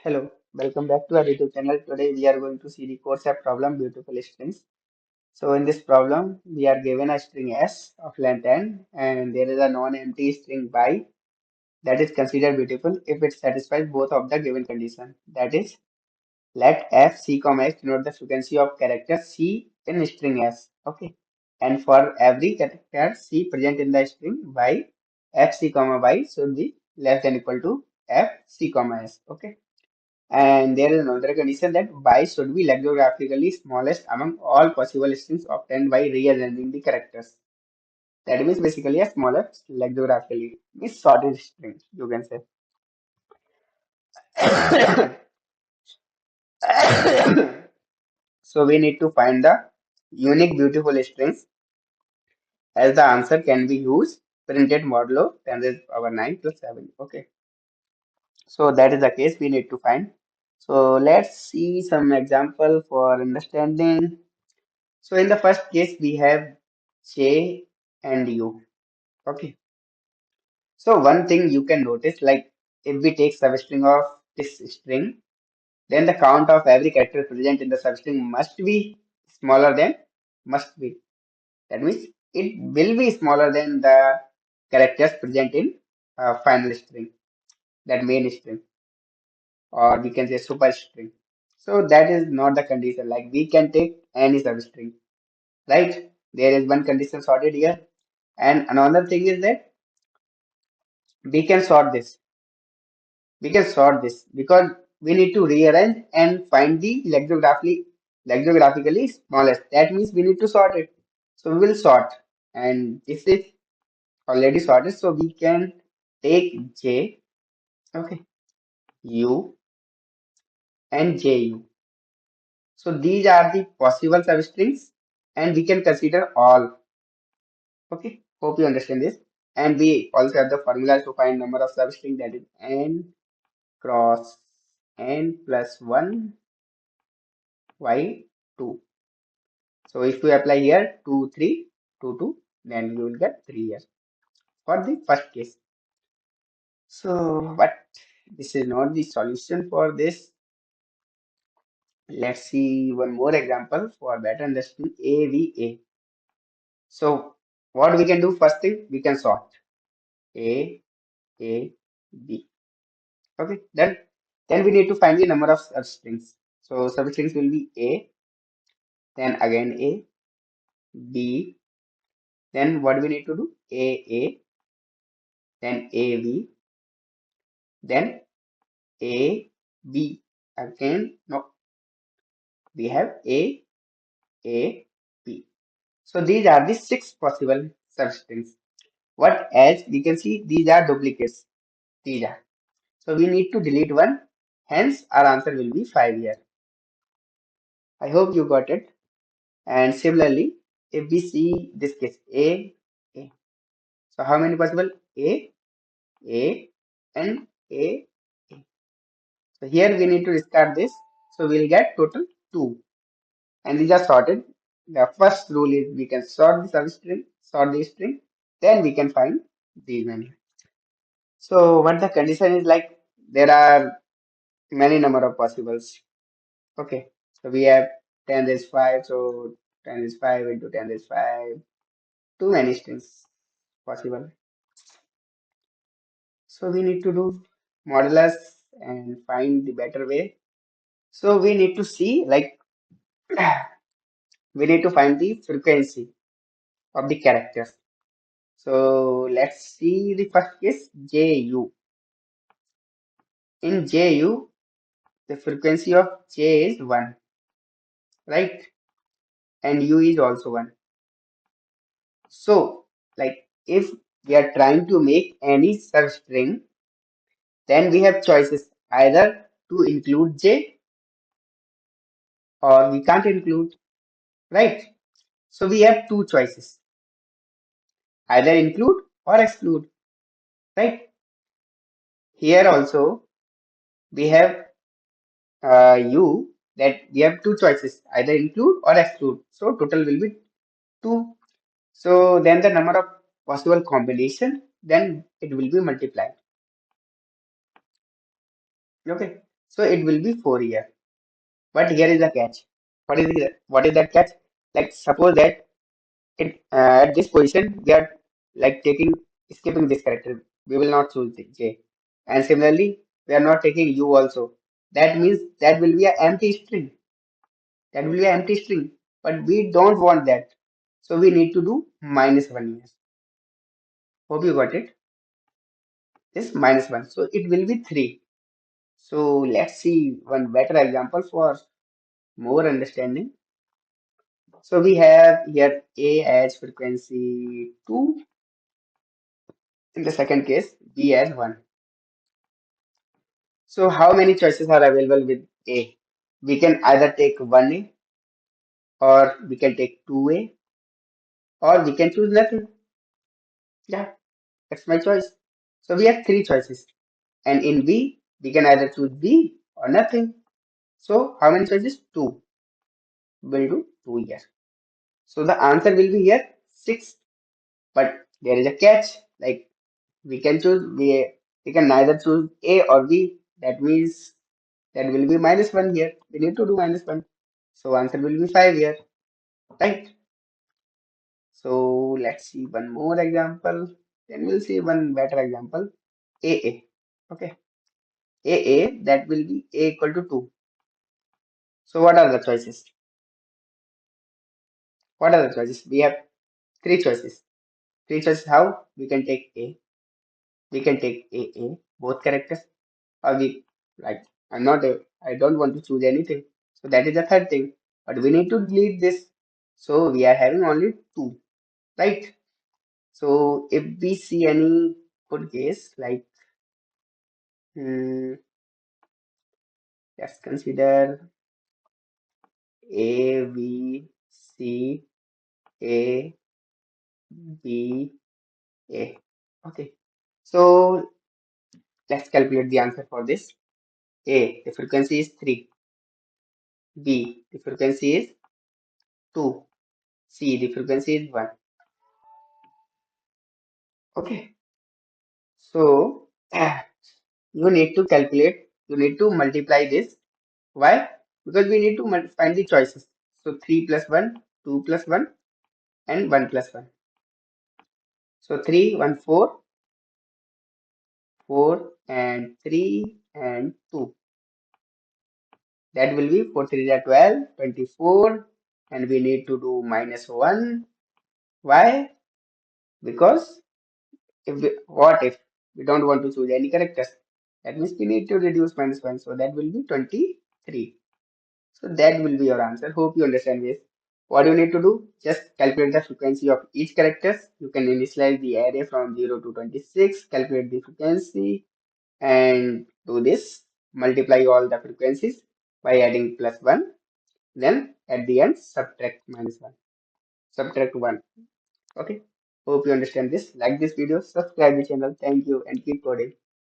Hello, welcome back to our YouTube channel. Today we are going to see the CodeChef problem beautiful strings. So in this problem, we are given a string s of length n and there is a non-empty string by that is considered beautiful if it satisfies both of the given condition. That is, let f c comma s denote the frequency of character c in string s. Okay, and for every character c present in the string y, f c comma y should be less than equal to f c comma s. Okay. And there is another condition that y should be lexicographically smallest among all possible strings obtained by rearranging the characters. That means basically a smallest lexicographically means shortest string, you can say. So we need to find the unique beautiful strings as the answer can be used printed modulo 10 raised to power 9 plus 7. Okay. So that is the case we need to find. So let's see some example for understanding. So in the first case, we have J and U. Okay. So one thing you can notice, like if we take substring of this string, then the count of every character present in the substring must be smaller than must be. That means it will be smaller than the characters present in final string, that main string, or we can say superstring. So that is not the condition. Like we can take any substring, right? There is one condition sorted here. And another thing is that we can sort this. We can sort this because we need to rearrange and find the lexicographically smallest. That means we need to sort it. So we will sort. And this is already sorted. So we can take J, okay, U and JU. So these are the possible substrings and we can consider all. Okay. Hope you understand this. And we also have the formulas to find number of substrings, that is n cross n plus 1 y 2. So if we apply here 2 3 2 2, then we will get 3 here for the first case. So but this is not the solution for this. Let's see one more example for better understanding. AVA. So what we can do, first thing we can sort A A B. Okay, then we need to find the number of substrings. So substrings will be A, then again A, B. Then what we need to do? AA, then AV, then AB. Again, no, we have AAB. So these are the 6 possible substrings. What else? We can see these are duplicates. These are. So we need to delete one. Hence, our answer will be 5 here. I hope you got it. And similarly, if we see this case A. So how many possible? A, and A. So here we need to discard this. So we'll get total 2. And these are sorted. The first rule is we can sort the substring, sort the string, then we can find these many. So what the condition is, like there are many number of possibles. Okay. So we have 10 raised 5. So 10 raised 5 into 10 raised 5. Too many strings possible. So we need to do modulus and find the better way. So we need to see, like we need to find the frequency of the characters. So let's see the first case, JU. In JU, the frequency of J is 1, right? And U is also 1. So, like if we are trying to make any substring, then we have choices either to include J or we can't include, right? So we have two choices, either include or exclude, right? Here also we have U, that we have two choices, either include or exclude. So total will be 2. So then the number of possible combination, then it will be multiplied. Okay. So it will be 4 years. But here is the catch. What is that catch? Like suppose that at this position we are like taking skipping this character. We will not choose the J. And similarly, we are not taking U also. That means that will be an empty string. That will be an empty string. But we don't want that. So we need to do -1 years. Hope you got it. This -1. So it will be 3. So let's see one better example for more understanding. So we have here A as frequency 2. In the second case, B as 1. So how many choices are available with A? We can either take 1A or we can take 2A or we can choose nothing. Yeah, that's my choice. So we have three choices. And in B, we can either choose B or nothing. So how many choices? Two. We'll do 2 here. So the answer will be here 6. But there is a catch. Like we can choose we can neither choose A or B. That means that will be -1 here. We need to do -1. So answer will be 5 here. Right? So let's see one more example. Then we'll see one better example. AA. Okay. AA, that will be A equal to 2. So what are the choices? What are the choices? We have three choices. Three choices how? We can take A. We can take AA, both characters. Or we like I don't want to choose anything. So that is the third thing. But we need to delete this. So we are having only two. Right? So if we see any good case like let's consider A, B, C, A, B, A. Okay. So let's calculate the answer for this. A, the frequency is 3. B, the frequency is 2. C, the frequency is 1. Okay. So you need to multiply this. Why? Because we need to find the choices. So 3 plus 1, 2 plus 1, and 1 plus 1. So 3, 1, 4, 4, and 3, and 2. That will be 4 3 are 12, 24, and we need to do -1. Why? Because what if we don't want to choose any characters? That means we need to reduce -1, so that will be 23. So that will be your answer. Hope you understand this. What you need to do? Just calculate the frequency of each characters. You can initialize the array from 0 to 26, calculate the frequency, and do this. Multiply all the frequencies by adding +1. Then at the end, subtract -1. Subtract 1. Okay. Hope you understand this. Like this video, subscribe the channel. Thank you and keep coding.